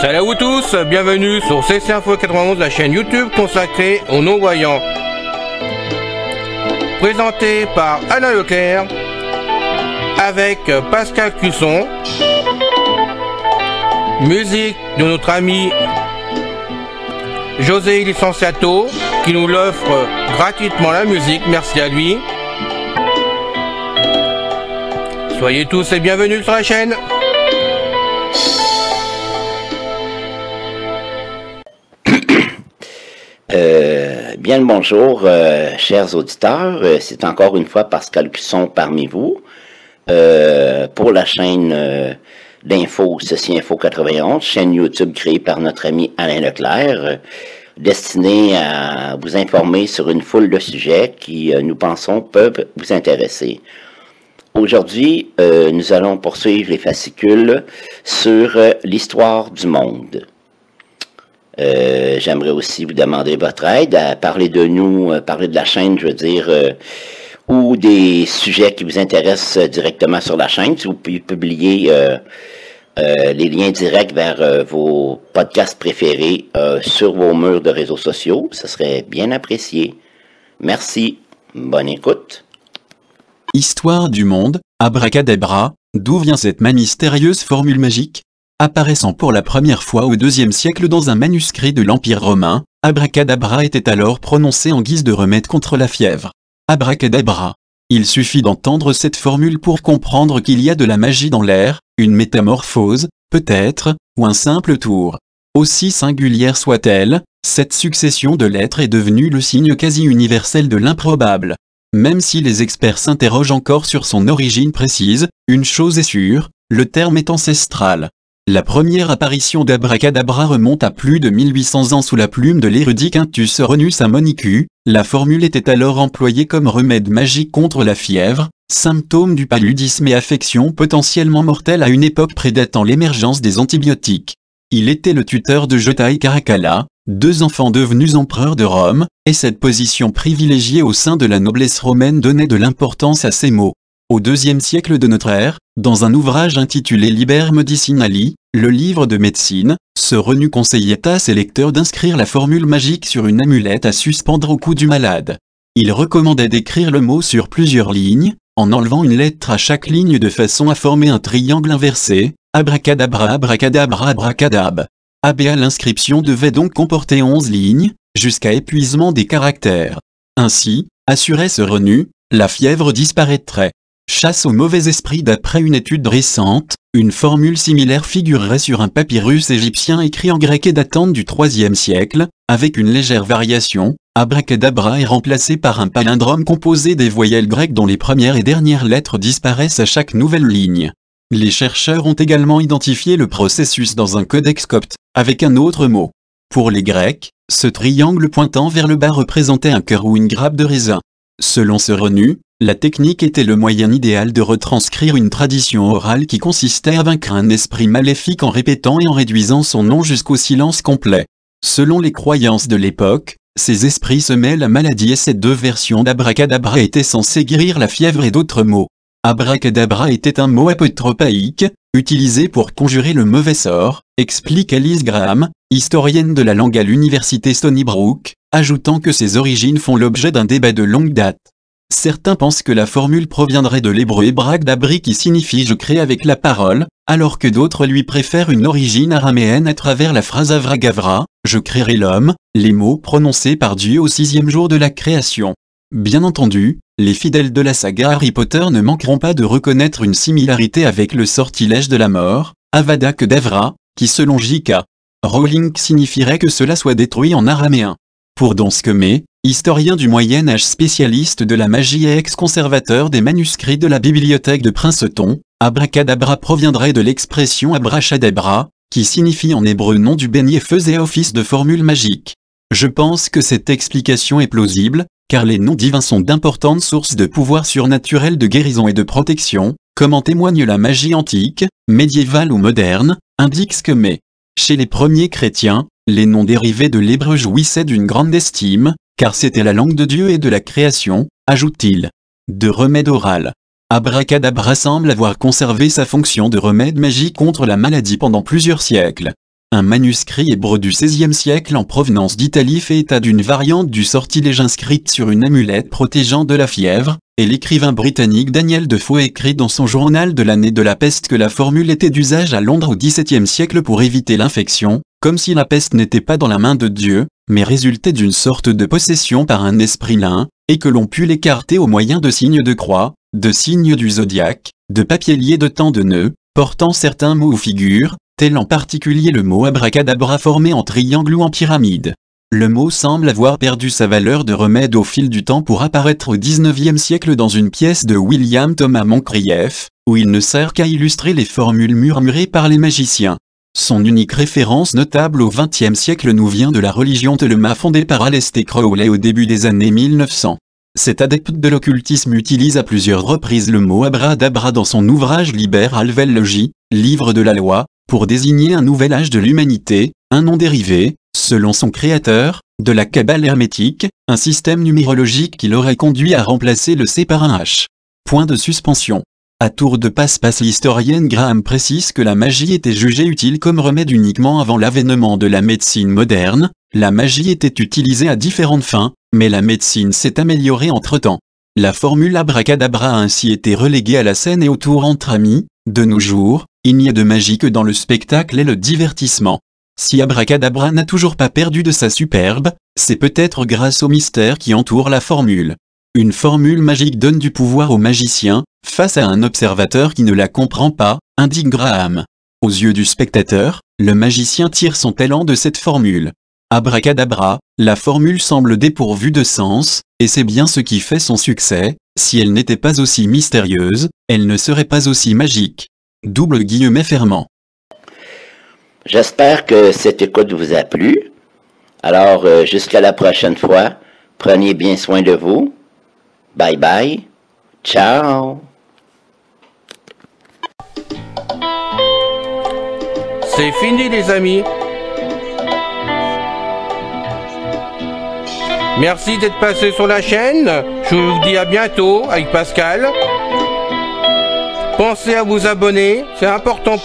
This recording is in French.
Salut à vous tous, bienvenue sur CC Info 91, la chaîne YouTube consacrée aux non-voyants. Présenté par Alain Leclerc, avec Pascal Cusson, musique de notre ami José Licenciato, qui nous l'offre gratuitement la musique, merci à lui. Soyez tous et bienvenus sur la chaîne. Bien le bonjour, chers auditeurs. C'est encore une fois Pascal Cusson parmi vous pour la chaîne d'info Ceci Info 91, chaîne YouTube créée par notre ami Alain Leclerc, destinée à vous informer sur une foule de sujets qui, nous pensons, peuvent vous intéresser. Aujourd'hui, nous allons poursuivre les fascicules sur l'histoire du monde. J'aimerais aussi vous demander votre aide à parler de nous, parler de la chaîne, je veux dire, ou des sujets qui vous intéressent directement sur la chaîne. Si vous pouvez publier les liens directs vers vos podcasts préférés sur vos murs de réseaux sociaux, ce serait bien apprécié. Merci, bonne écoute. Histoire du monde, abracadabra, d'où vient cette mystérieuse formule magique? Apparaissant pour la première fois au IIe siècle dans un manuscrit de l'Empire romain, abracadabra était alors prononcé en guise de remède contre la fièvre. Abracadabra. Il suffit d'entendre cette formule pour comprendre qu'il y a de la magie dans l'air, une métamorphose, peut-être, ou un simple tour. Aussi singulière soit-elle, cette succession de lettres est devenue le signe quasi universel de l'improbable. Même si les experts s'interrogent encore sur son origine précise, une chose est sûre, le terme est ancestral. La première apparition d'abracadabra remonte à plus de 1800 ans sous la plume de l'érudit Quintus Ronius Amonicus. La formule était alors employée comme remède magique contre la fièvre, symptôme du paludisme et affection potentiellement mortelle à une époque prédatant l'émergence des antibiotiques. Il était le tuteur de Jotai Caracalla, deux enfants devenus empereurs de Rome, et cette position privilégiée au sein de la noblesse romaine donnait de l'importance à ces mots. Au IIe siècle de notre ère, dans un ouvrage intitulé Liber Medicinali, le livre de médecine, ce Renu conseillait à ses lecteurs d'inscrire la formule magique sur une amulette à suspendre au cou du malade. Il recommandait d'écrire le mot sur plusieurs lignes, en enlevant une lettre à chaque ligne de façon à former un triangle inversé, abracadabra abracadabra abracadab. ABA. L'inscription devait donc comporter 11 lignes, jusqu'à épuisement des caractères. Ainsi, assurait ce Renu, la fièvre disparaîtrait. Chasse aux mauvais esprits. D'après une étude récente, une formule similaire figurerait sur un papyrus égyptien écrit en grec et datant du IIIe siècle, avec une légère variation. Abracadabra est remplacé par un palindrome composé des voyelles grecques dont les premières et dernières lettres disparaissent à chaque nouvelle ligne. Les chercheurs ont également identifié le processus dans un codex copte, avec un autre mot. Pour les Grecs, ce triangle pointant vers le bas représentait un cœur ou une grappe de raisin. Selon ce Renu, la technique était le moyen idéal de retranscrire une tradition orale qui consistait à vaincre un esprit maléfique en répétant et en réduisant son nom jusqu'au silence complet. Selon les croyances de l'époque, ces esprits semaient la maladie et ces deux versions d'abracadabra étaient censées guérir la fièvre et d'autres mots. Abracadabra était un mot apotropaïque, utilisé pour conjurer le mauvais sort, explique Alice Graham, historienne de la langue à l'université Stony Brook, ajoutant que ses origines font l'objet d'un débat de longue date. Certains pensent que la formule proviendrait de l'hébreu ebrak-dabri qui signifie « je crée avec la parole », alors que d'autres lui préfèrent une origine araméenne à travers la phrase avragavra, « je créerai l'homme », les mots prononcés par Dieu au 6e jour de la création. Bien entendu, les fidèles de la saga Harry Potter ne manqueront pas de reconnaître une similarité avec le sortilège de la mort, Avada Kedavra, qui selon J.K. Rowling signifierait que cela soit détruit en araméen. Pour Donskemé, historien du Moyen-Âge spécialiste de la magie et ex-conservateur des manuscrits de la bibliothèque de Princeton, abracadabra proviendrait de l'expression abrachadabra, qui signifie en hébreu nom du béni et faisait office de formule magique. Je pense que cette explication est plausible, car les noms divins sont d'importantes sources de pouvoir surnaturel de guérison et de protection, comme en témoigne la magie antique, médiévale ou moderne, indique que chez les premiers chrétiens, les noms dérivés de l'hébreu jouissaient d'une grande estime, car c'était la langue de Dieu et de la création, ajoute-t-il. De remède oral. Abracadabra semble avoir conservé sa fonction de remède magique contre la maladie pendant plusieurs siècles. Un manuscrit hébreu du XVIe siècle en provenance d'Italie fait état d'une variante du sortilège inscrite sur une amulette protégeant de la fièvre, et l'écrivain britannique Daniel Defoe écrit dans son journal de l'année de la peste que la formule était d'usage à Londres au XVIIe siècle pour éviter l'infection, comme si la peste n'était pas dans la main de Dieu, mais résultait d'une sorte de possession par un esprit lin, et que l'on put l'écarter au moyen de signes de croix, de signes du zodiaque, de papiers liés de tant de nœuds, portant certains mots ou figures, tel en particulier le mot abracadabra formé en triangle ou en pyramide. Le mot semble avoir perdu sa valeur de remède au fil du temps pour apparaître au XIXe siècle dans une pièce de William Thomas Moncrieff, où il ne sert qu'à illustrer les formules murmurées par les magiciens. Son unique référence notable au XXe siècle nous vient de la religion Thelema fondée par Aleister Crowley au début des années 1900. Cet adepte de l'occultisme utilise à plusieurs reprises le mot abradabra dans son ouvrage Liber Alvelogi, livre de la loi, pour désigner un nouvel âge de l'humanité, un nom dérivé, selon son créateur, de la Kabbale hermétique, un système numérologique qui l'aurait conduit à remplacer le C par un H. Point de suspension. À tour de passe-passe, l'historienne Graham précise que la magie était jugée utile comme remède uniquement avant l'avènement de la médecine moderne. La magie était utilisée à différentes fins, mais la médecine s'est améliorée entre-temps. La formule abracadabra a ainsi été reléguée à la scène et au tour entre amis. De nos jours, il n'y a de magie que dans le spectacle et le divertissement. Si abracadabra n'a toujours pas perdu de sa superbe, c'est peut-être grâce au mystère qui entoure la formule. Une formule magique donne du pouvoir au magicien, face à un observateur qui ne la comprend pas, indique Graham. Aux yeux du spectateur, le magicien tire son talent de cette formule. Abracadabra, la formule semble dépourvue de sens, et c'est bien ce qui fait son succès. Si elle n'était pas aussi mystérieuse, elle ne serait pas aussi magique. Double guillemets fermant. J'espère que cette écoute vous a plu. Alors, jusqu'à la prochaine fois, prenez bien soin de vous. Bye bye. Ciao. C'est fini les amis. Merci d'être passé sur la chaîne. Je vous dis à bientôt avec Pascal. Pensez à vous abonner, c'est important pour